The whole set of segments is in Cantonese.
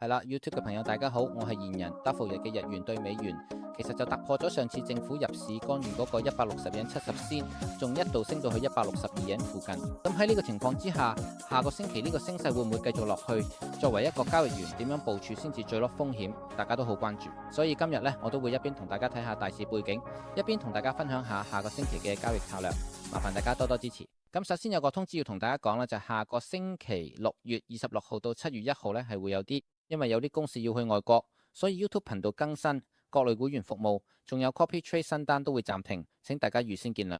係啦，YouTube 嘅朋友大家好，我係現人，德福日嘅日元對美元，其實就突破咗上次政府入市干預嗰個160日70仙，仲一度升到去162日附近。咁喺呢個情況之下，下個星期呢個升勢會唔會繼續落去？作為一個交易員，點樣部署先至最落風險？大家都好關注。所以今日呢，我都會一邊同大家睇下大市背景，一邊同大家分享下個星期嘅交易策略。麻煩大家多多支持。咁首先有個通知要同大家講啦，就係下個星期6月26號到7月1號呢，係會有啲，因為有啲公事要去外國，所以 YouTube 頻道更新、各類會員服務，仲有 Copy Trade 新單都會暫停，請大家預先見諒。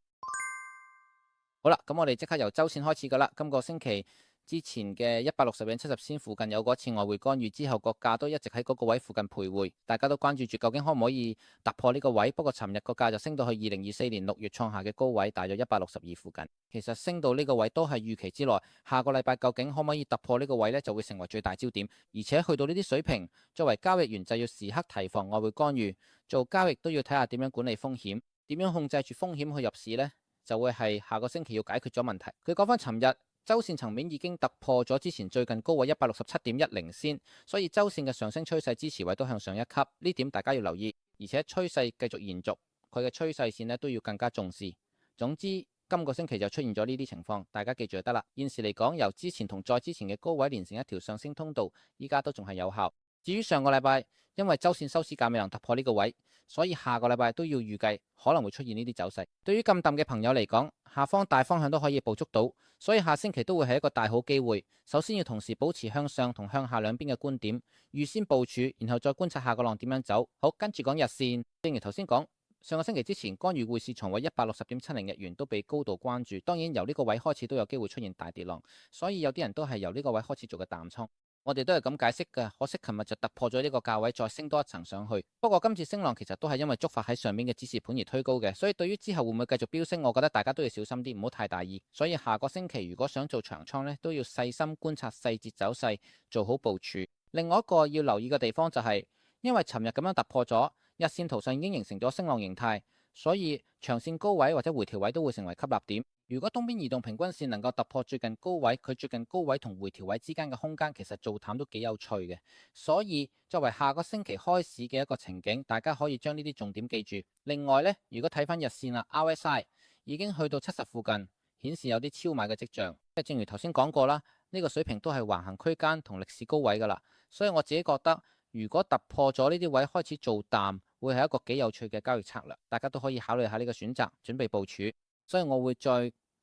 好啦，咁我哋即刻由周線開始噶啦。今個星期之前嘅160日70仙附近有嗰次外匯干預之後，個價都一直喺嗰個位附近徘徊，大家都關注住究竟可唔可以突破呢個位。不過尋日個價就升到去2024年6月創下嘅高位，大約162附近。其實升到呢個位都係預期之內。下個禮拜究竟可唔可以突破呢個位呢，就會成為最大焦點。而且去到呢啲水平，作為交易員就要時刻提防外匯干預，做交易都要睇下點樣管理風險，點樣控制住風險去入市呢，就會係下個星期要解決咗問題。佢講翻尋日周線層面已經突破咗之前最近高位167.10仙，所以周線嘅上升趨勢支持位都向上一級，呢點大家要留意。而且趨勢繼續延續，佢嘅趨勢線呢都要更加重視。總之今個星期就出現咗呢啲情況，大家記住就得啦。現時嚟講，由之前同再之前嘅高位連成一條上升通道，依家都仲係有效。至於上個禮拜，因為周線收市價未能突破呢個位，所以下個禮拜都要預計可能會出現呢啲走勢。對於咁淡嘅朋友嚟講，下方大方向都可以捕捉到，所以下星期都會係一個大好機會。首先要同時保持向上同向下兩邊嘅觀點，預先部署，然後再觀察下個浪點樣走。好，跟住講日線。正如頭先講，上個星期之前干預匯市重回160.70日元都被高度關注，當然由呢個位開始都有機會出現大跌浪，所以有啲人都係由呢個位開始做嘅淡倉。我哋都係咁解釋嘅，可惜琴日就突破咗呢個價位，再升多一層上去。不過今次升浪其實都係因為觸發喺上面嘅指示盤而推高嘅，所以對於之後會唔會繼續飆升，我覺得大家都要小心啲，唔好太大意。所以下個星期如果想做長倉呢，都要細心觀察細節走勢，做好部署。另外一個要留意嘅地方就係，因為尋日咁樣突破咗，日線圖上已經形成咗升浪形態，所以長線高位或者回調位都會成為吸納點。如果東邊移動平均線能夠突破最近高位，佢最近高位同回調位之間嘅空間其實做淡都幾有趣嘅。所以作為下個星期開市嘅一個情景，大家可以將呢啲重點記住。另外呢，如果睇翻日線啦，RSI 已經去到70附近，顯示有啲超買嘅跡象。正如頭先講過啦，呢個水平都係橫行區間同歷史高位噶啦。所以我自己覺得，如果突破咗呢啲位開始做淡，會係一個幾有趣嘅交易策略，大家都可以考慮下呢個選擇，準備部署。所以我會再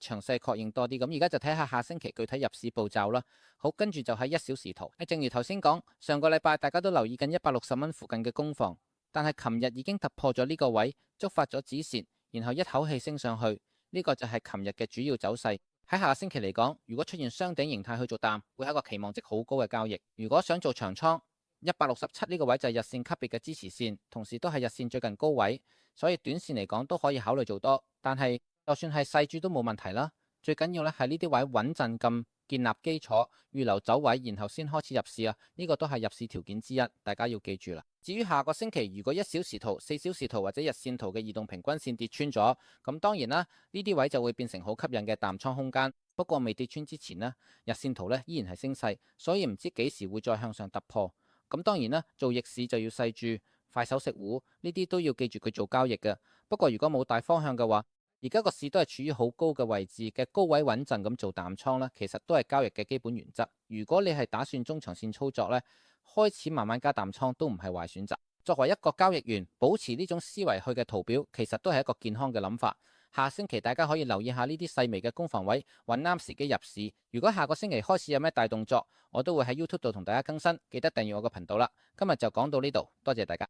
詳細確認多啲。咁而家就睇下下星期具體入市步驟啦。好，跟住就係1小時圖。正如頭先講，上個禮拜大家都留意緊160蚊附近嘅攻防，但係琴日已經突破咗呢個位，觸發咗止蝕，然後一口氣升上去。呢個就係琴日嘅主要走勢。喺下個星期嚟講，如果出現雙頂形態去做淡，會係一個期望值好高嘅交易。如果想做長倉，167呢個位就係日線級別嘅支持線，同時都係日線最近高位，所以短線嚟講都可以考慮做多。但係就算係細注都冇問題啦。最緊要咧係呢啲位穩陣咁建立基礎，預留走位，然後先開始入市啊。呢個都係入市條件之一，大家要記住啦。至於下個星期如果1小時圖、4小時圖或者日線圖嘅移動平均線跌穿咗，咁當然啦，呢啲位就會變成好吸引嘅淡倉空間。不過未跌穿之前呢，日線圖呢依然係升勢，所以唔知幾時會再向上突破。咁當然啦，做逆市就要細注，快手食糊，呢啲都要記住佢做交易嘅。不過如果冇大方向嘅話，而家個市都係處於好高嘅位置嘅高位穩陣咁做淡倉啦，其實都係交易嘅基本原則。如果你係打算中長線操作呢，開始慢慢加淡倉都唔係壞選擇。作為一個交易員，保持呢種思維去嘅圖表，其實都係一個健康嘅諗法。下星期大家可以留意下呢啲細微嘅攻防位，揾啱時機入市。如果下個星期開始有咩大動作，我都會喺 YouTube 度同大家更新，記得訂閱我個頻道啦。今日就講到呢度，多謝大家。